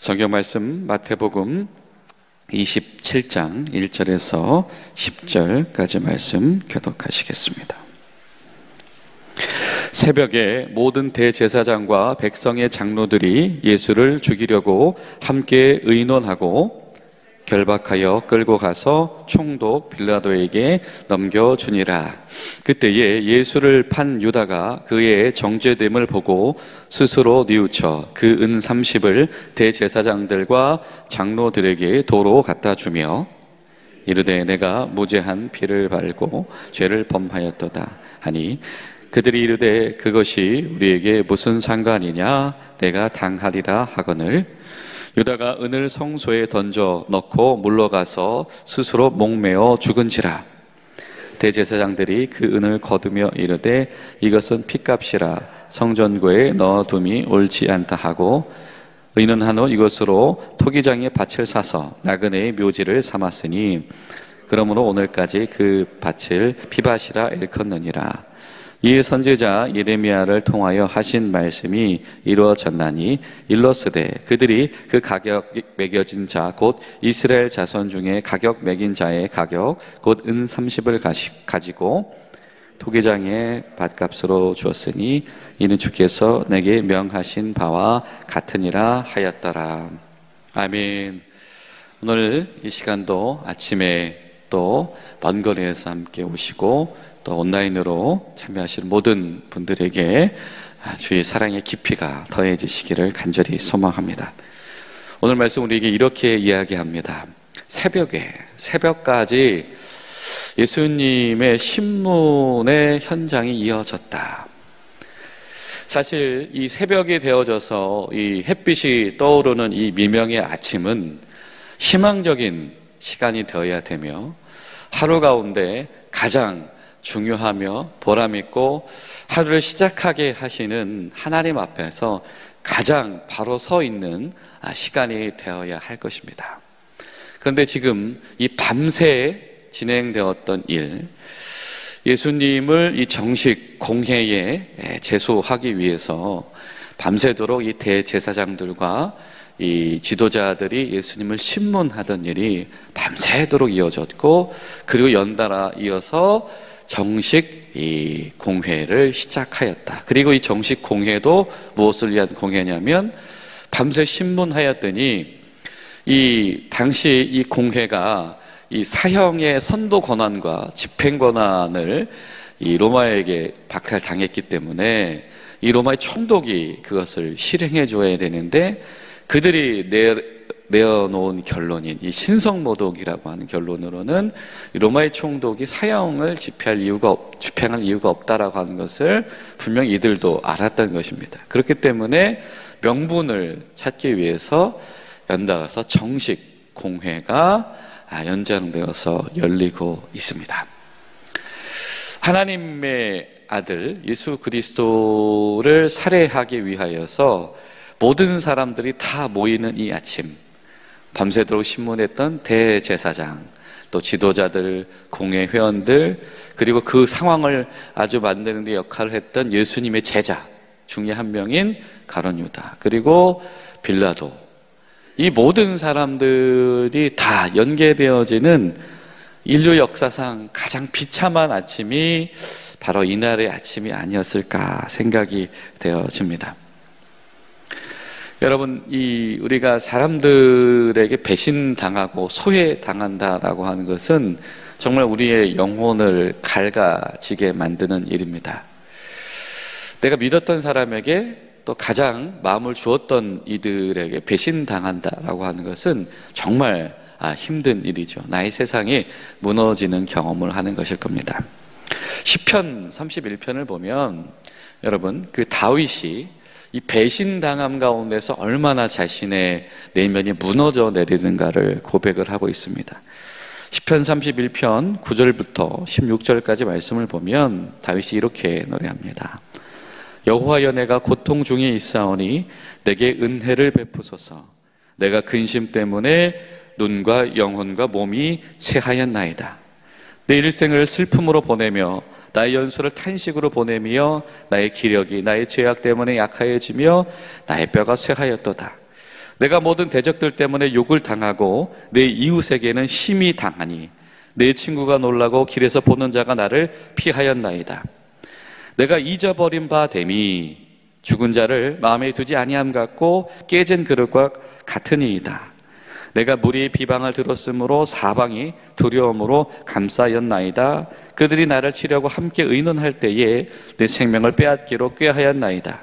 성경 말씀 마태복음 27장 1절에서 10절까지 말씀 교독하시겠습니다. 새벽에 모든 대제사장과 백성의 장로들이 예수를 죽이려고 함께 의논하고 결박하여 끌고 가서 총독 빌라도에게 넘겨주니라. 그때에 예수를 판 유다가 그의 정죄됨을 보고 스스로 뉘우쳐 그 은 30을 대제사장들과 장로들에게 도로 갖다 주며 이르되 내가 무죄한 피를 발고 죄를 범하였도다 하니 그들이 이르되 그것이 우리에게 무슨 상관이냐 내가 당하리라 하거늘 유다가 은을 성소에 던져 넣고 물러가서 스스로 목매어 죽은지라. 대제사장들이 그 은을 거두며 이르되 이것은 핏값이라 성전고에 넣어둠이 옳지 않다 하고 의논한 후 이것으로 토기장의 밭을 사서 나그네의 묘지를 삼았으니 그러므로 오늘까지 그 밭을 피밭이라 일컫느니라. 이 선지자 예레미야를 통하여 하신 말씀이 이루어졌나니 일러스되 그들이 그 가격 매겨진 자 곧 이스라엘 자손 중에 가격 매긴 자의 가격 곧 은 30을 가지고 토기장의 밭값으로 주었으니 이는 주께서 내게 명하신 바와 같으니라 하였더라. 아멘. 오늘 이 시간도 아침에 또 먼 거리에서 함께 오시고 또 온라인으로 참여하시는 모든 분들에게 주의 사랑의 깊이가 더해지시기를 간절히 소망합니다. 오늘 말씀 우리에게 이렇게 이야기합니다. 새벽까지 예수님의 신문의 현장이 이어졌다. 사실 이 새벽이 되어져서 이 햇빛이 떠오르는 이 미명의 아침은 희망적인 시간이 되어야 되며 하루 가운데 가장 중요하며 보람있고 하루를 시작하게 하시는 하나님 앞에서 가장 바로 서 있는 시간이 되어야 할 것입니다. 그런데 지금 이 밤새 진행되었던 일, 예수님을 이 정식 공회에 제소하기 위해서 밤새도록 이 대제사장들과 이 지도자들이 예수님을 신문하던 일이 밤새도록 이어졌고 그리고 연달아 이어서 정식 이 공회를 시작하였다. 그리고 이 정식 공회도 무엇을 위한 공회냐면 밤새 신문하였더니 이 당시 이 공회가 이 사형의 선도 권한과 집행 권한을 이 로마에게 박탈당했기 때문에 이 로마의 총독이 그것을 실행해 줘야 되는데 그들이 내어놓은 결론인 이 신성모독이라고 하는 결론으로는 로마의 총독이 사형을 집행할 이유가 없다라고 하는 것을 분명히 이들도 알았던 것입니다. 그렇기 때문에 명분을 찾기 위해서 연달아서 정식 공회가 연장되어서 열리고 있습니다. 하나님의 아들 예수 그리스도를 살해하기 위하여서 모든 사람들이 다 모이는 이 아침, 밤새도록 신문했던 대제사장, 또 지도자들, 공회 회원들, 그리고 그 상황을 아주 만드는 데 역할을 했던 예수님의 제자 중에 한 명인 가룟 유다, 그리고 빌라도, 이 모든 사람들이 다 연계되어지는 인류 역사상 가장 비참한 아침이 바로 이날의 아침이 아니었을까 생각이 되어집니다. 여러분, 우리가 사람들에게 배신당하고 소외당한다라고 하는 것은 정말 우리의 영혼을 갈가지게 만드는 일입니다. 내가 믿었던 사람에게 또 가장 마음을 주었던 이들에게 배신당한다라고 하는 것은 정말 힘든 일이죠. 나의 세상이 무너지는 경험을 하는 것일 겁니다. 시편 31편을 보면 여러분, 그 다윗이 이 배신당함 가운데서 얼마나 자신의 내면이 무너져 내리는가를 고백을 하고 있습니다. 시편 31편 9절부터 16절까지 말씀을 보면 다윗이 이렇게 노래합니다. 여호와여 내가 고통 중에 있사오니 내게 은혜를 베푸소서. 내가 근심 때문에 눈과 영혼과 몸이 쇠하였나이다. 내 일생을 슬픔으로 보내며 나의 연소를 탄식으로 보내며 나의 기력이 나의 죄악 때문에 약하여지며 나의 뼈가 쇠하였도다. 내가 모든 대적들 때문에 욕을 당하고 내 이웃에게는 심히 당하니 내 친구가 놀라고 길에서 보는 자가 나를 피하였나이다. 내가 잊어버린 바 됨이 죽은 자를 마음에 두지 아니함 같고 깨진 그릇과 같으니이다. 내가 무리의 비방을 들었으므로 사방이 두려움으로 감싸였나이다. 그들이 나를 치려고 함께 의논할 때에 내 생명을 빼앗기로 꾀하였나이다.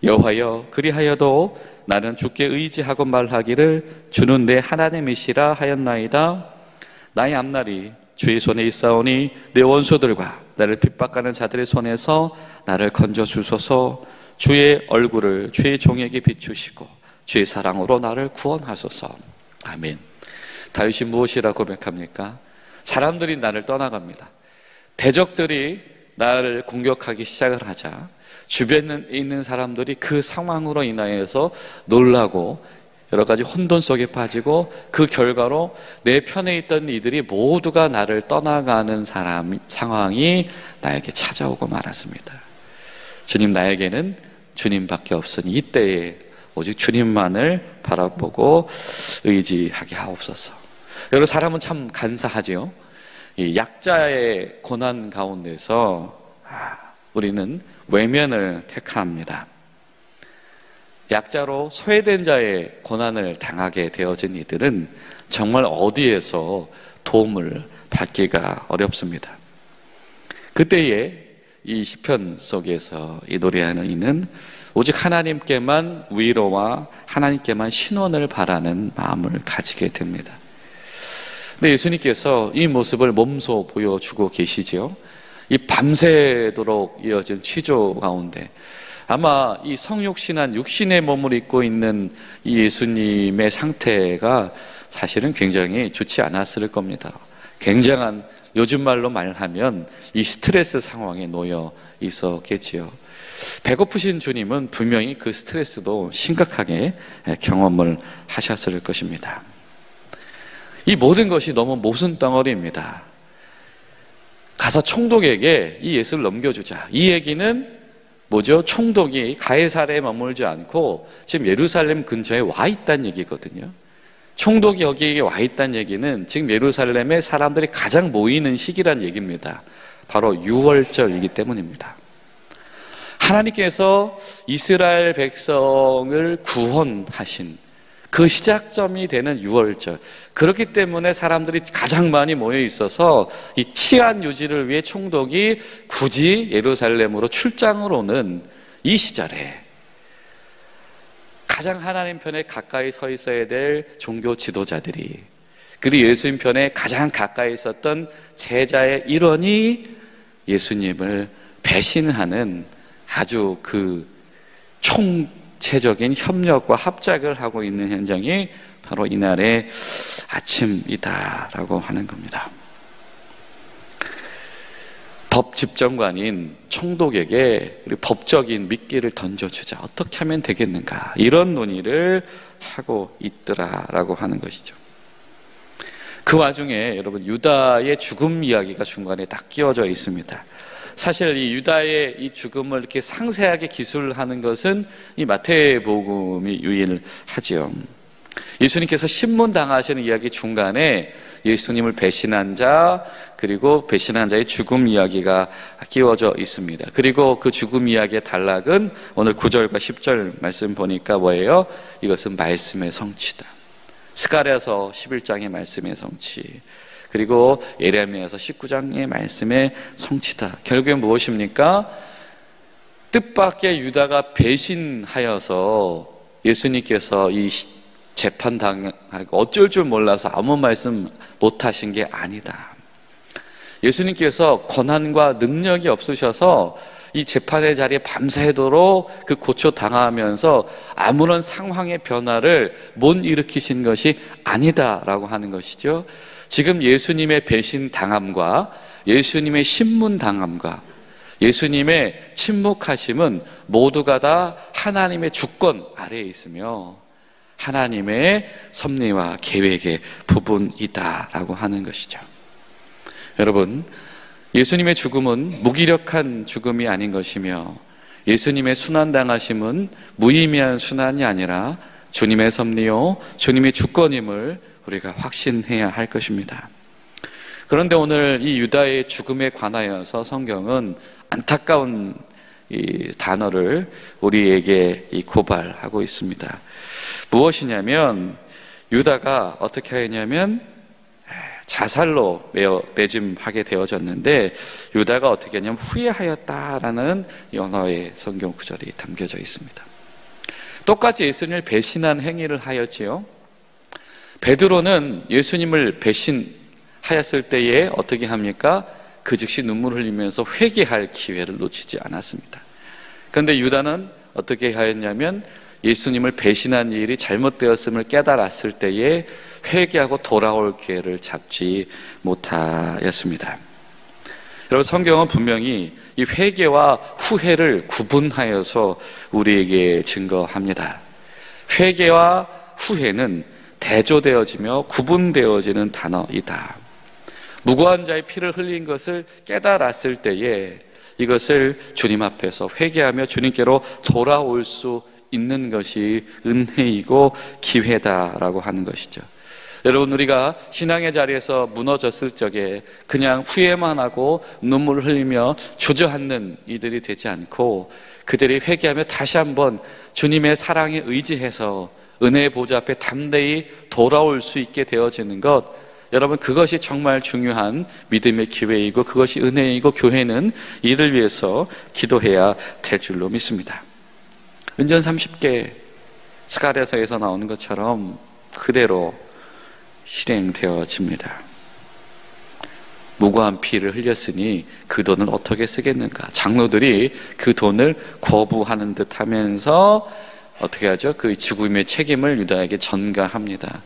여호와여, 그리하여도 나는 주께 의지하고 말하기를 주는 내 하나님이시라 하였나이다. 나의 앞날이 주의 손에 있사오니 내 원수들과 나를 핍박하는 자들의 손에서 나를 건져 주소서. 주의 얼굴을 주의 종에게 비추시고 주의 사랑으로 나를 구원하소서. 아멘. 다윗이 무엇이라 고백합니까? 사람들이 나를 떠나갑니다. 대적들이 나를 공격하기 시작을 하자 주변에 있는 사람들이 그 상황으로 인하여서 놀라고 여러 가지 혼돈 속에 빠지고 그 결과로 내 편에 있던 이들이 모두가 나를 떠나가는 상황이 나에게 찾아오고 말았습니다. 주님, 나에게는 주님밖에 없으니 이때에 오직 주님만을 바라보고 의지하게 하옵소서. 여러분, 사람은 참 간사하지요. 이 약자의 고난 가운데서 우리는 외면을 택합니다. 약자로 소외된 자의 고난을 당하게 되어진 이들은 정말 어디에서 도움을 받기가 어렵습니다. 그때에 이 시편 속에서 이 노래하는 이는 오직 하나님께만 위로와 하나님께만 신원을 바라는 마음을 가지게 됩니다. 근데 예수님께서 이 모습을 몸소 보여주고 계시지요. 이 밤새도록 이어진 취조 가운데 아마 이 성육신한 육신의 몸을 입고 있는 이 예수님의 상태가 사실은 굉장히 좋지 않았을 겁니다. 굉장한, 요즘 말로 말하면 이 스트레스 상황에 놓여 있었겠지요. 배고프신 주님은 분명히 그 스트레스도 심각하게 경험을 하셨을 것입니다. 이 모든 것이 너무 모순 덩어리입니다. 가서 총독에게 이 예수를 넘겨주자. 이 얘기는 뭐죠? 총독이 가이사랴에 머물지 않고 지금 예루살렘 근처에 와 있다는 얘기거든요. 총독이 여기에 와 있다는 얘기는 지금 예루살렘에 사람들이 가장 모이는 시기란 얘기입니다. 바로 6월절이기 때문입니다. 하나님께서 이스라엘 백성을 구원하신 그 시작점이 되는 6월절. 그렇기 때문에 사람들이 가장 많이 모여 있어서 이 치안 유지를 위해 총독이 굳이 예루살렘으로 출장을 오는 이 시절에 가장 하나님 편에 가까이 서 있어야 될 종교 지도자들이, 그리고 예수님 편에 가장 가까이 있었던 제자의 일원이 예수님을 배신하는 아주 그 총체적인 협력과 합작을 하고 있는 현장이 바로 이날의 아침이다라고 하는 겁니다. 법 집정관인 총독에게 우리 법적인 미끼를 던져주자. 어떻게 하면 되겠는가? 이런 논의를 하고 있더라라고 하는 것이죠. 그 와중에 여러분, 유다의 죽음 이야기가 중간에 딱 끼워져 있습니다. 사실 이 유다의 이 죽음을 이렇게 상세하게 기술하는 것은 이 마태복음이 유일하지요. 예수님께서 신문당하시는 이야기 중간에 예수님을 배신한 자, 그리고 배신한 자의 죽음 이야기가 끼워져 있습니다. 그리고 그 죽음 이야기의 단락은 오늘 9절과 10절 말씀 보니까 뭐예요? 이것은 말씀의 성취다. 스가랴서 11장의 말씀의 성취, 그리고 예레미야서 19장의 말씀의 성취다. 결국엔 무엇입니까? 뜻밖의 유다가 배신하여서 예수님께서 이 재판당하고 어쩔 줄 몰라서 아무 말씀 못하신 게 아니다. 예수님께서 권한과 능력이 없으셔서 이 재판의 자리에 밤새도록 그 고초당하면서 아무런 상황의 변화를 못 일으키신 것이 아니다라고 하는 것이죠. 지금 예수님의 배신당함과 예수님의 신문당함과 예수님의 침묵하심은 모두가 다 하나님의 주권 아래에 있으며 하나님의 섭리와 계획의 부분이다라고 하는 것이죠. 여러분, 예수님의 죽음은 무기력한 죽음이 아닌 것이며 예수님의 순환당하심은 무의미한 순환이 아니라 주님의 섭리요, 주님의 주권임을 우리가 확신해야 할 것입니다. 그런데 오늘 이 유다의 죽음에 관하여서 성경은 안타까운 이 단어를 우리에게 고발하고 있습니다. 무엇이냐면 유다가 어떻게 하였냐면 자살로 매짐하게 되어졌는데, 유다가 어떻게 했냐면 후회하였다라는 언어의 성경 구절이 담겨져 있습니다. 똑같이 예수님을 배신한 행위를 하였지요. 베드로는 예수님을 배신하였을 때에 어떻게 합니까? 그 즉시 눈물을 흘리면서 회개할 기회를 놓치지 않았습니다. 그런데 유다는 어떻게 하였냐면 예수님을 배신한 일이 잘못되었음을 깨달았을 때에 회개하고 돌아올 기회를 잡지 못하였습니다. 여러분, 성경은 분명히 이 회개와 후회를 구분하여서 우리에게 증거합니다. 회개와 후회는 대조되어지며 구분되어지는 단어이다. 무고한 자의 피를 흘린 것을 깨달았을 때에 이것을 주님 앞에서 회개하며 주님께로 돌아올 수 있는 것이 은혜이고 기회다라고 하는 것이죠. 여러분, 우리가 신앙의 자리에서 무너졌을 적에 그냥 후회만 하고 눈물을 흘리며 주저앉는 이들이 되지 않고 그들이 회개하며 다시 한번 주님의 사랑에 의지해서 은혜의 보좌 앞에 담대히 돌아올 수 있게 되어지는 것, 여러분, 그것이 정말 중요한 믿음의 기회이고 그것이 은혜이고 교회는 이를 위해서 기도해야 될 줄로 믿습니다. 은전 30개 스가랴서에서 나오는 것처럼 그대로 실행되어집니다. 무고한 피를 흘렸으니 그 돈을 어떻게 쓰겠는가? 장로들이 그 돈을 거부하는 듯 하면서 어떻게 하죠? 그 죽음의 책임을 유다에게 전가합니다.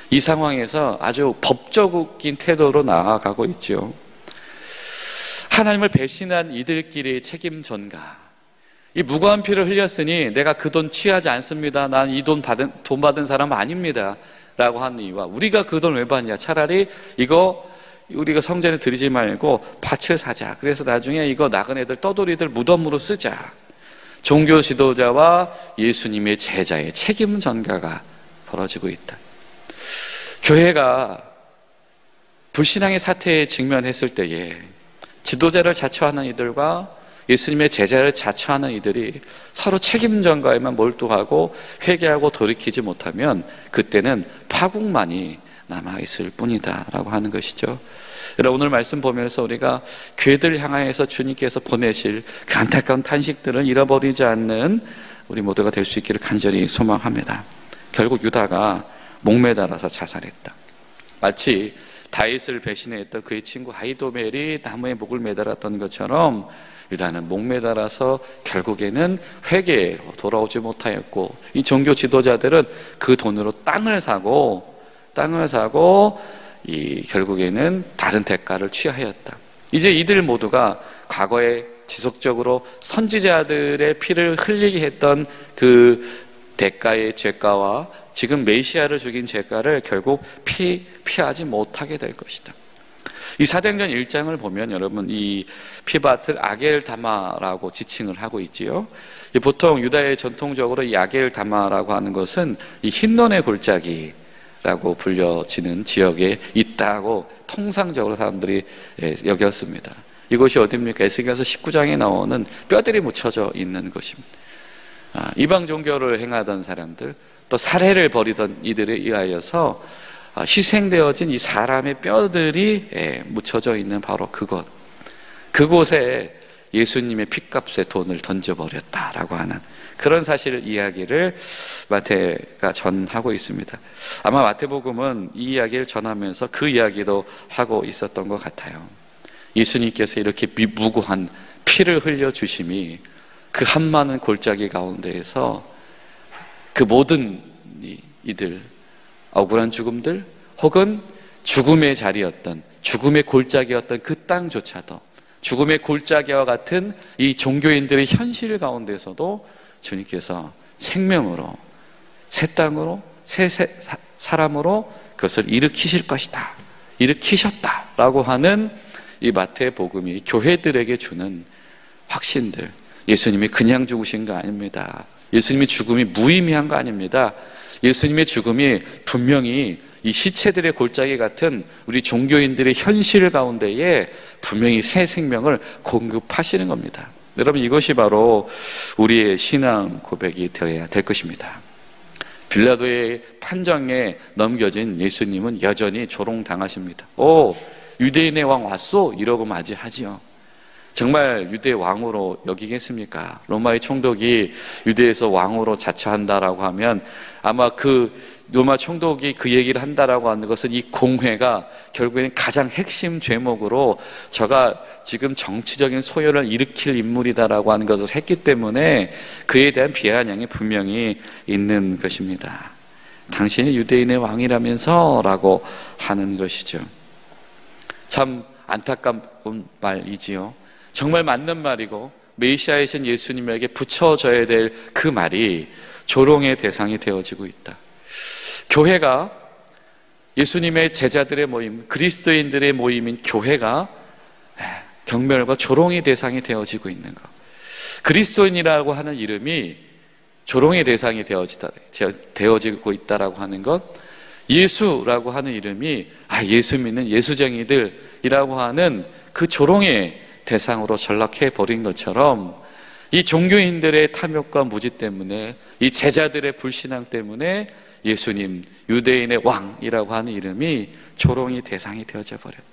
이 상황에서 아주 법적인 태도로 나아가고 있죠. 하나님을 배신한 이들끼리의 책임 전가. 이 무고한 피를 흘렸으니 내가 그 돈 취하지 않습니다. 난 이 돈 받은 사람 아닙니다. 라고 하는 이유와 우리가 그 돈 왜 받냐? 차라리 이거 우리가 성전에 드리지 말고 밭을 사자. 그래서 나중에 이거 나그네들 떠돌이들 무덤으로 쓰자. 종교 지도자와 예수님의 제자의 책임 전가가 벌어지고 있다. 교회가 불신앙의 사태에 직면했을 때에 지도자를 자처하는 이들과 예수님의 제자를 자처하는 이들이 서로 책임 전가에만 몰두하고 회개하고 돌이키지 못하면 그때는 파국만이 남아있을 뿐이다 라고 하는 것이죠. 여러분, 오늘 말씀 보면서 우리가 교회들 향하여서 주님께서 보내실 그 안타까운 탄식들을 잃어버리지 않는 우리 모두가 될 수 있기를 간절히 소망합니다. 결국 유다가 목매달아서 자살했다. 마치 다윗을 배신했던 그의 친구 아히도멜이 나무에 목을 매달았던 것처럼 유다는 목매달아서 결국에는 회개로 돌아오지 못하였고, 이 종교 지도자들은 그 돈으로 땅을 사고 결국에는 다른 대가를 취하였다. 이제 이들 모두가 과거에 지속적으로 선지자들의 피를 흘리게 했던 그 대가의 죄가와 지금 메시아를 죽인 죄가를 결국 피하지 못하게 될 것이다. 이 사도행전 1장을 보면 여러분, 이 피밭을 아겔다마라고 지칭을 하고 있지요. 보통 유다의 전통적으로 이 아겔다마라고 하는 것은 이 흰논의 골짜기라고 불려지는 지역에 있다고 통상적으로 사람들이 여겼습니다. 이곳이 어디입니까? 에스겔서 19장에 나오는 뼈들이 묻혀져 있는 곳입니다. 이방 종교를 행하던 사람들, 또 살해를 벌이던 이들에 의하여서 희생되어진 이 사람의 뼈들이 묻혀져 있는 바로 그곳에 예수님의 핏값에 돈을 던져버렸다라고 하는 그런 사실 이야기를 마태가 전하고 있습니다. 아마 마태복음은 이 이야기를 전하면서 그 이야기도 하고 있었던 것 같아요. 예수님께서 이렇게 무고한 피를 흘려주심이 그 한많은 골짜기 가운데에서 그 모든 이들, 억울한 죽음들, 혹은 죽음의 자리였던, 죽음의 골짜기였던 그 땅조차도, 죽음의 골짜기와 같은 이 종교인들의 현실 가운데서도 주님께서 생명으로, 새 땅으로, 새 사람으로 그것을 일으키실 것이다, 일으키셨다라고 하는 이 마태복음이 교회들에게 주는 확신들, 예수님이 그냥 죽으신 거 아닙니다. 예수님의 죽음이 무의미한 거 아닙니다. 예수님의 죽음이 분명히 이 시체들의 골짜기 같은 우리 종교인들의 현실 가운데에 분명히 새 생명을 공급하시는 겁니다. 여러분, 이것이 바로 우리의 신앙 고백이 되어야 될 것입니다. 빌라도의 판정에 넘겨진 예수님은 여전히 조롱당하십니다. 오, 유대인의 왕 왔소? 이러고 맞이하지요. 정말 유대 왕으로 여기겠습니까? 로마의 총독이 유대에서 왕으로 자처한다라고 하면 아마 그 로마 총독이 그 얘기를 한다라고 하는 것은 이 공회가 결국에는 가장 핵심 죄목으로 저가 지금 정치적인 소요를 일으킬 인물이다라고 하는 것을 했기 때문에 그에 대한 비아냥이 분명히 있는 것입니다. 당신이 유대인의 왕이라면서 라고 하는 것이죠. 참 안타까운 말이지요. 정말 맞는 말이고 메시아이신 예수님에게 붙여져야 될 그 말이 조롱의 대상이 되어지고 있다. 교회가, 예수님의 제자들의 모임, 그리스도인들의 모임인 교회가 경멸과 조롱의 대상이 되어지고 있는 것. 그리스도인이라고 하는 이름이 조롱의 대상이 되어지고 있다라고 하는 것. 예수라고 하는 이름이 예수 믿는 예수쟁이들이라고 하는 그 조롱의 대상으로 전락해 버린 것처럼 이 종교인들의 탐욕과 무지 때문에, 이 제자들의 불신앙 때문에 예수님, 유대인의 왕이라고 하는 이름이 조롱의 대상이 되어져 버렸다.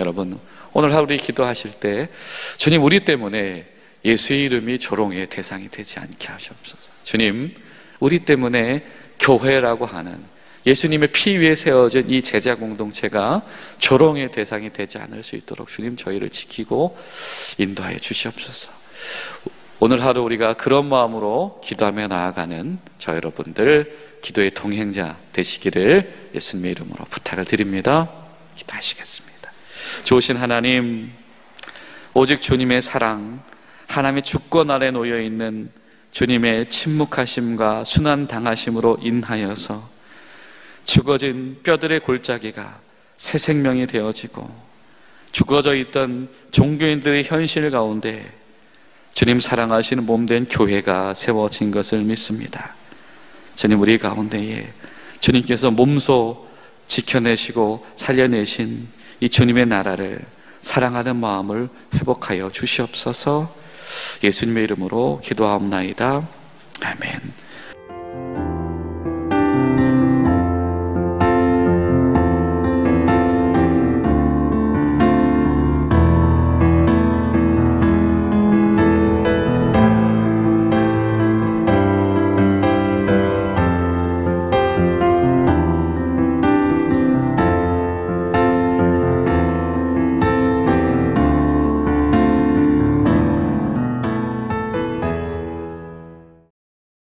여러분, 오늘 하루 기도하실 때 주님, 우리 때문에 예수의 이름이 조롱의 대상이 되지 않게 하시옵소서. 주님, 우리 때문에 교회라고 하는 예수님의 피 위에 세워진 이 제자 공동체가 조롱의 대상이 되지 않을 수 있도록 주님, 저희를 지키고 인도하여 주시옵소서. 오늘 하루 우리가 그런 마음으로 기도하며 나아가는 저 여러분들 기도의 동행자 되시기를 예수님의 이름으로 부탁을 드립니다. 기도하시겠습니다. 좋으신 하나님, 오직 주님의 사랑, 하나님의 주권 아래 놓여있는 주님의 침묵하심과 순환당하심으로 인하여서 죽어진 뼈들의 골짜기가 새 생명이 되어지고 죽어져 있던 종교인들의 현실 가운데 주님 사랑하시는 몸된 교회가 세워진 것을 믿습니다. 주님, 우리 가운데에 주님께서 몸소 지켜내시고 살려내신 이 주님의 나라를 사랑하는 마음을 회복하여 주시옵소서. 예수님의 이름으로 기도하옵나이다. 아멘.